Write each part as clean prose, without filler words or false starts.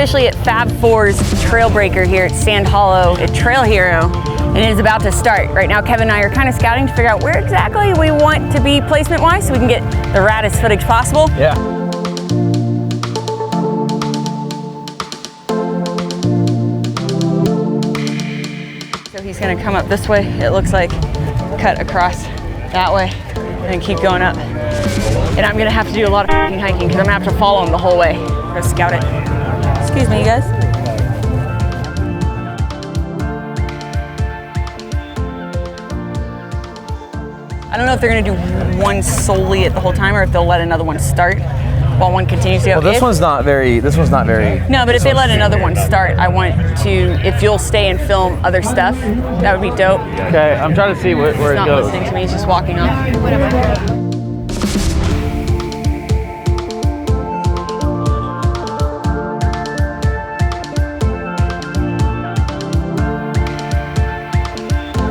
officially at Fab 4's Trailbreaker here at Sand Hollow at Trail Hero, and it is about to start. Right now, Kevin and I are kind of scouting to figure out where exactly we want to be placement-wise so we can get the raddest footage possible. Yeah. So he's gonna come up this way, it looks like, cut across that way, and keep going up. And I'm gonna have to do a lot of hiking because I'm gonna have to follow him the whole way. Go scout it. Excuse me, you guys. I don't know if they're gonna do one solely at the whole time or if they'll let another one start while one continues to go. Well, this one's not very. No, but if they let another one start, I want to, if you'll stay and film other stuff, that would be dope. Okay, I'm trying to see where it goes. He's not listening to me, he's just walking off.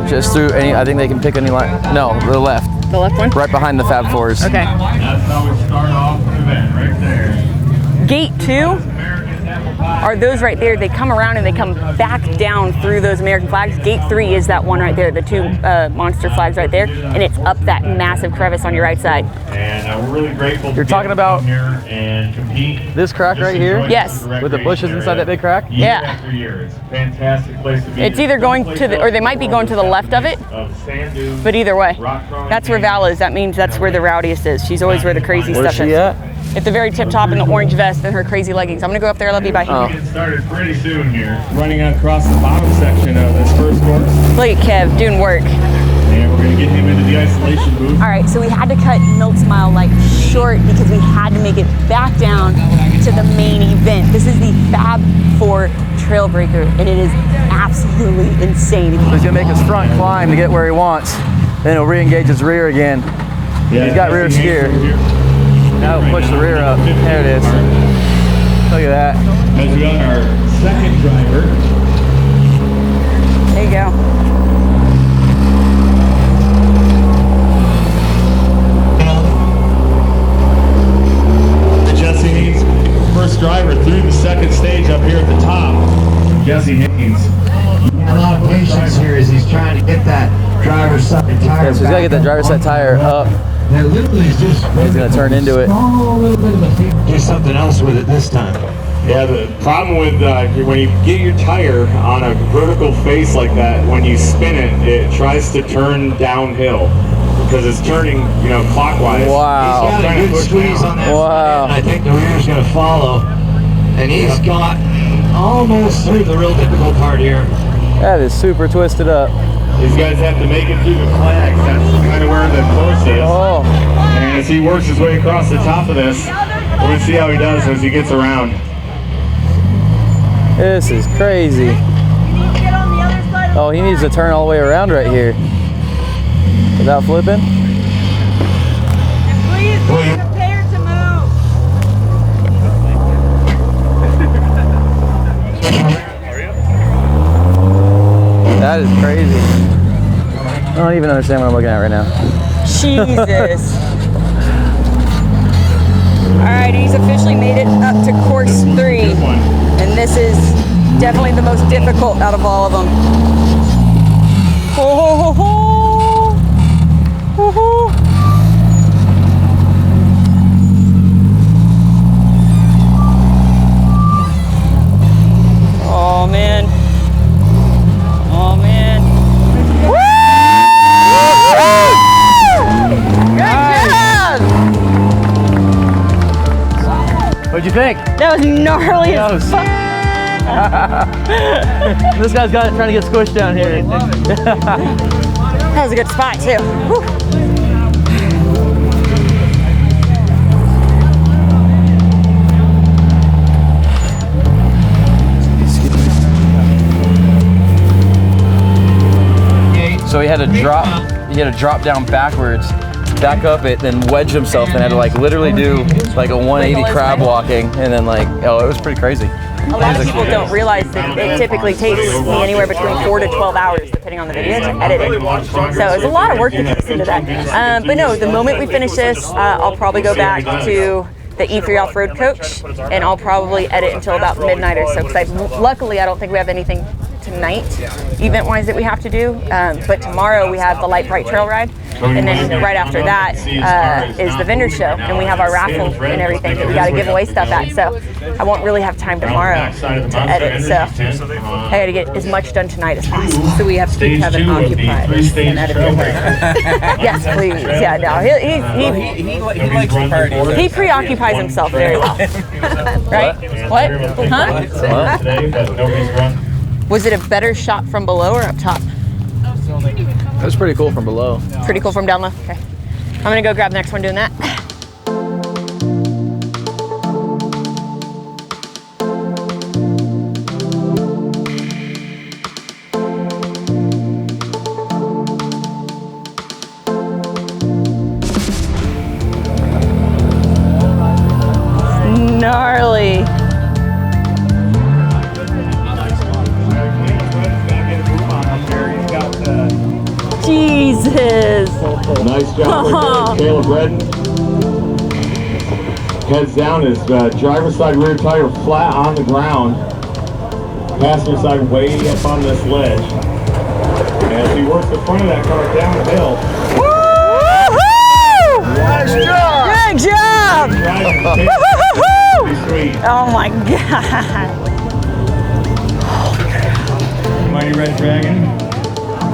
Just through any, I think they can pick any line. No, the left. The left one? Right behind the Fab 4s. Okay. That's how we start off the event, right there. Gate 2 are those right there. They come around and they come back down through those American flags. Gate 3 is that one right there, the two monster flags right there, and it's up that massive crevice on your right side. And we're really grateful. You're talking about here and compete. This crack right here? Yes. With the bushes inside that big crack? Yeah. After year. It's a fantastic place to be. It's either going to the, or they might be going to the left of it, but either way, that's where Val is. That means that's where the rowdiest is. She's always where the crazy Where's stuff she is. at? At the very tip top in the orange vest and her crazy leggings. I'm gonna go up there. Love you. Bye. Oh. Get started pretty soon here. Running across the bottom section of this first course. Look at Kev doing work. And we're gonna get him into the isolation booth. All right, so we had to cut Milk's Mile like short because we had to make it back down to the main event. This is the Fab 4 Trailbreaker, and it is absolutely insane. So he's gonna make his front climb to get where he wants. Then he'll re-engage his rear again. Yeah, He's got rear steer. Now he'll push the rear up. There it is. Look at that. As we got our second driver. There you go. Jesse Haynes, first driver through the second stage up here at the top. Jesse Haynes. A lot of patience here as he's trying to get that driver's side tire. Yeah, so he's gotta get that driver's side tire up. That literally is just He's gonna turn into it. Do something else with it this time. Yeah, the problem with when you get your tire on a vertical face like that, when you spin it, it tries to turn downhill because it's turning, you know, clockwise. Wow. He's got a good squeeze on that. Wow. And I think the rear's going to follow. And he's got almost through the real difficult part here. That is super twisted up. These guys have to make it through the flags. That's kind of where the course is. Oh. And as he works his way across the top of this, we're going to see how he does as he gets around. This is crazy. Oh, he needs to turn all the way around right here. Without flipping? Please be prepared to move. That is crazy. I don't even understand what I'm looking at right now. Jesus. All right, he's officially made it up to course 3. And this is definitely the most difficult out of all of them. Ho, ho, ho, ho. Ho, ho. Oh, man. Oh, man. Woo! Good job! What'd you think? That was gnarly as fuck. This guy's got it trying to get squished down here. That was a good spot too. Whew. So he had to drop down backwards, back up it, then wedge himself and had to like literally do like a 180 crab walking, and then like, oh, it was pretty crazy. A lot of people don't realize that it typically takes me anywhere between 4 to 12 hours, depending on the video, to edit it. So it's a lot of work that goes into that. But no, the moment we finish this, I'll probably go back to the E3 OffRoad coach, and I'll probably edit until about midnight or so. Because luckily, I don't think we have anything tonight, event-wise, that we have to do. But tomorrow we have the Lite Brite trail ride, and then right after that is the vendor show, and we have our raffle and everything that we got to give away stuff at. So I won't really have time tomorrow to edit. So I got to get as much done tonight as possible. So we have to keep Kevin occupied and edit it. Yes, please. Yeah, no, He likes to party. he preoccupies himself very well. Right? What? Huh? Was it a better shot from below or up top? That was pretty cool from below. Pretty cool from down low. Okay. I'm gonna go grab the next one doing that. Gnarly. Jesus. Nice job right there, Caleb Redden. Heads down, his driver's side rear tire flat on the ground. Passenger side way up on this ledge. And as he works the front of that car downhill. Woo-hoo! Nice job! Good job! Sweet. Oh my God. Mighty Red Dragon.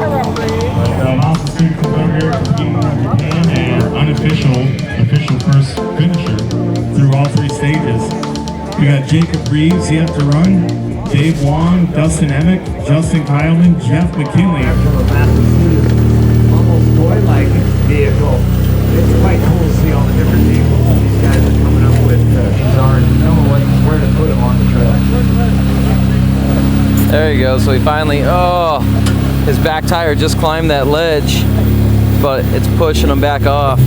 Also comes over here and official first finisher through all three stages. We got Jacob Reeves yet to run, Dave Wong, Dustin Emick, Justin Kyleman, Jeff McKinley. Almost toy-like vehicle. It's quite cool to see all the different vehicles these guys are coming up with. Darn, know where to put them on the trail. There you go. So he finally, his back tire just climbed that ledge, but it's pushing him back off.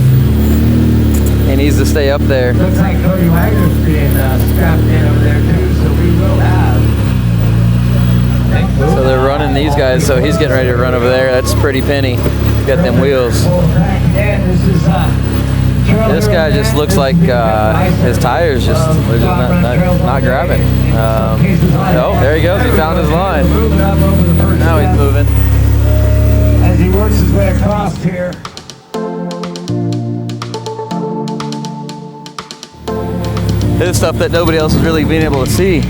He needs to stay up there. Looks like Cody Wagner's being strapped in over there too, so we will have. So they're running these guys, so he's getting ready to run over there. That's pretty penny. Got them wheels. This guy just looks like his tires they're just not grabbing. Oh, there he goes. He found his line. Now he's moving. As he works his way across here. This is stuff that nobody else is really being able to see.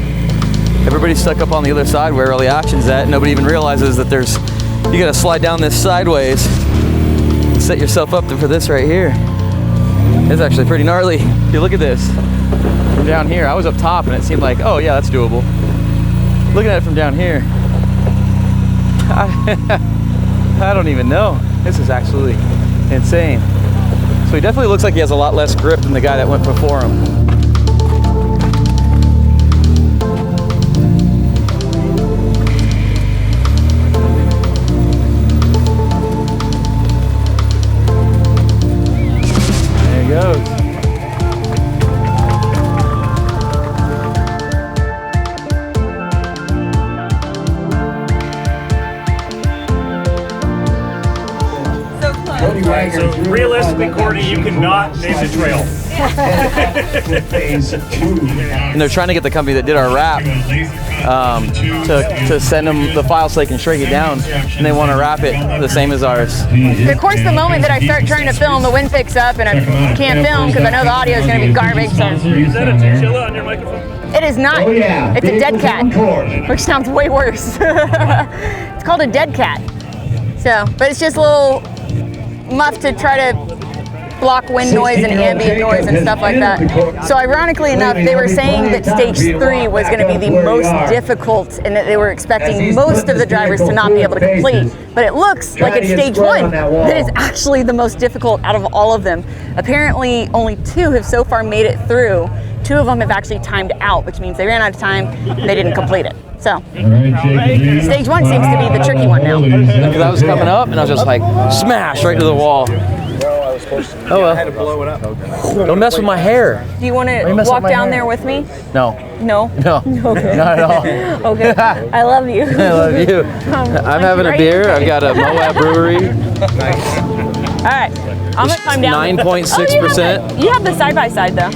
Everybody's stuck up on the other side where all the action's at. Nobody even realizes that you gotta slide down this sideways and set yourself up for this right here. It's actually pretty gnarly. If you look at this from down here, I was up top and it seemed like, oh yeah, that's doable. Looking at it from down here, I don't even know. This is absolutely insane. So he definitely looks like he has a lot less grip than the guy that went before him. There he goes. So realistically, Courtney, you cannot name the trail. And they're trying to get the company that did our wrap to send them the file so they can shrink it down, and they want to wrap it the same as ours. Of course, the moment that I start trying to film, the wind picks up and I can't film because I know the audio is going to be garbage. So. Is that a chinchilla on your microphone? It is not. It's a dead cat, which sounds way worse. It's called a dead cat. So, but it's just a little muff to try to block wind noise and ambient noise and stuff like that. So ironically enough, they were saying that stage 3 was going to be the most difficult and that they were expecting most of the drivers to not be able to complete. But it looks like it's stage 1 that is actually the most difficult out of all of them. Apparently only 2 have so far made it through. 2 of them have actually timed out, which means they ran out of time, they didn't complete it. So, stage 1 seems to be the tricky one now. Because I was coming up and I was just like, smash right to the wall. Oh well. I had to blow it up. Don't mess with my hair. Do you want to walk down there with me? No. No? No. Okay. Not at all. Okay. I love you. I love you. I'm having a beer. I've got a Moab brewery. right, I'm gonna climb down. 9.6%. You have the side by side though.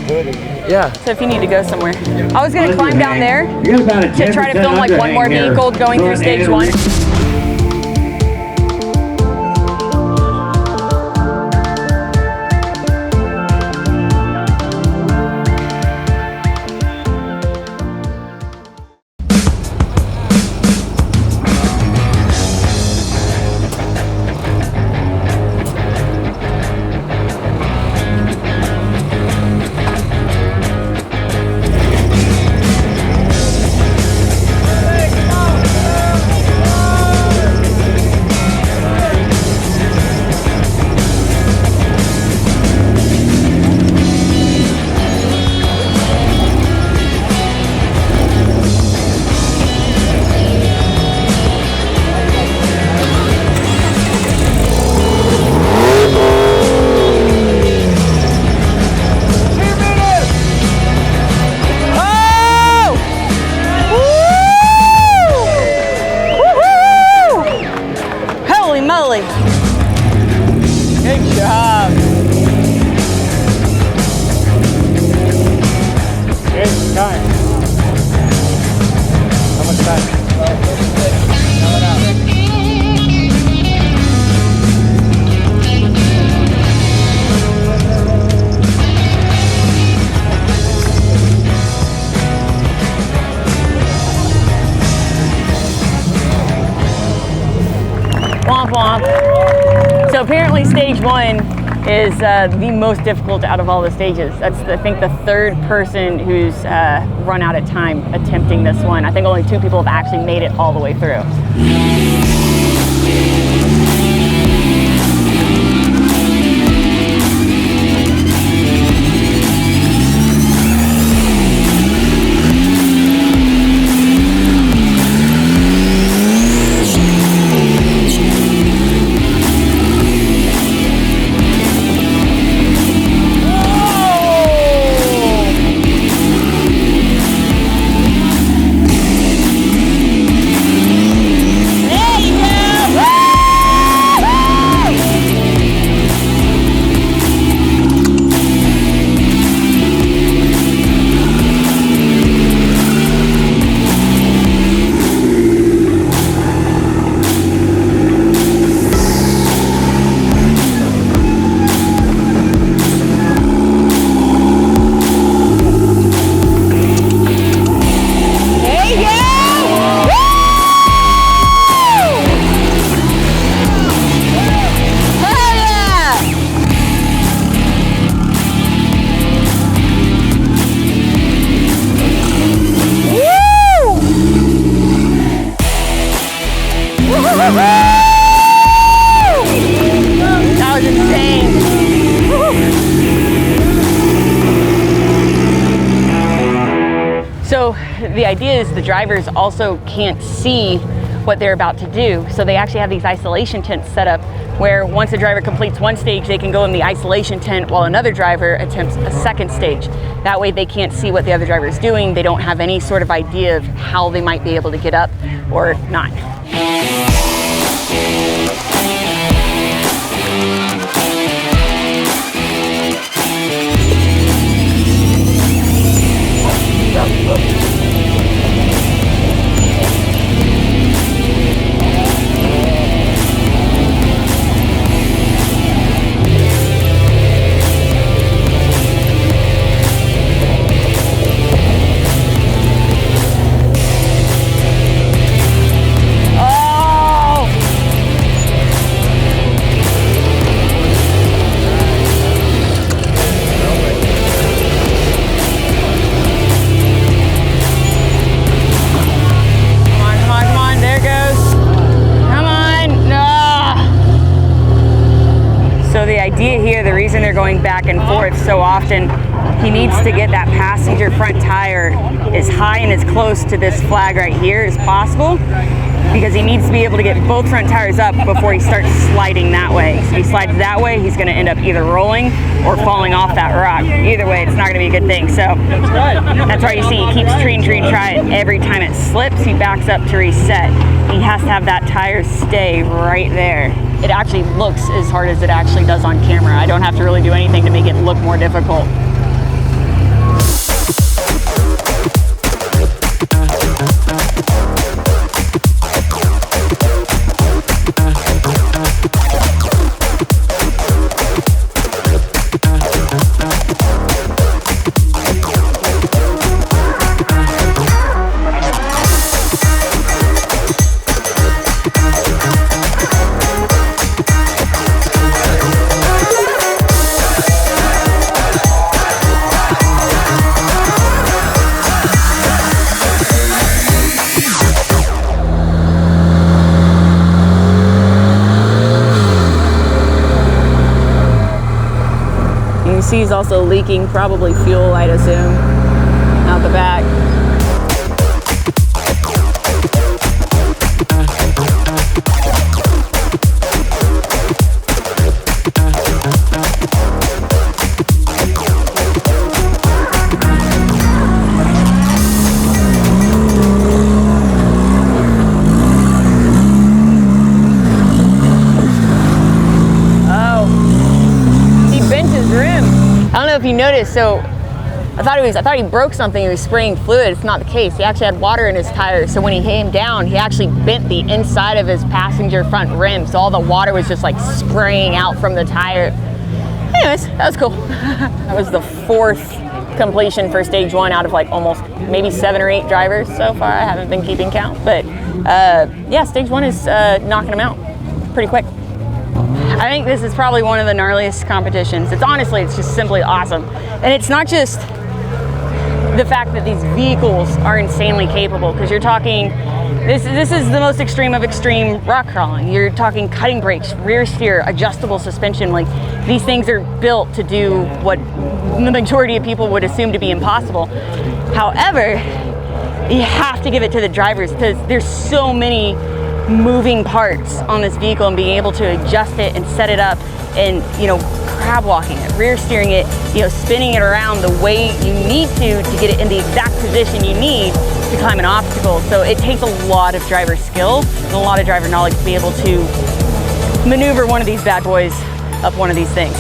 Yeah. So if you need to go somewhere. I was gonna climb down there You got about a to try to film like one more vehicle going through stage 1. Good job. Good time. How much time? Coming out. Womp womp. So apparently stage 1 is the most difficult out of all the stages. That's, I think, the third person who's run out of time attempting this one. I think only 2 people have actually made it all the way through. That was insane. So the idea is the drivers also can't see what they're about to do. So they actually have these isolation tents set up where once a driver completes one stage, they can go in the isolation tent while another driver attempts a second stage. That way they can't see what the other driver is doing. They don't have any sort of idea of how they might be able to get up or not. The reason they're going back and forth so often, he needs to get that passenger front tire as high and as close to this flag right here as possible, because he needs to be able to get both front tires up before he starts sliding that way. So if he slides that way, he's going to end up either rolling or falling off that rock. Either way, it's not going to be a good thing. So that's why you see he keeps try it. Every time it slips, he backs up to reset. He has to have that tire stay right there. it actually looks as hard as it actually does on camera. I don't have to really do anything to make it look more difficult. He's also leaking probably fuel, I'd assume, out the back. If you noticed, so I thought he broke something. He was spraying fluid. It's not the case. He actually had water in his tires. So when he came down, he actually bent the inside of his passenger front rim. So all the water was just like spraying out from the tire. Anyways, that was cool. That was the 4th completion for stage 1 out of like almost maybe 7 or 8 drivers so far. I haven't been keeping count, but yeah, stage 1 is knocking them out pretty quick. I think this is probably one of the gnarliest competitions. It's just simply awesome. And it's not just the fact that these vehicles are insanely capable, because you're talking, this is the most extreme of extreme rock crawling. You're talking cutting brakes, rear steer, adjustable suspension. Like, these things are built to do what the majority of people would assume to be impossible. However, you have to give it to the drivers, because there's so many moving parts on this vehicle, and being able to adjust it and set it up, and crab walking it, rear steering it, spinning it around the way you need to get it in the exact position you need to climb an obstacle. So it takes a lot of driver skill and a lot of driver knowledge to be able to maneuver one of these bad boys up one of these things.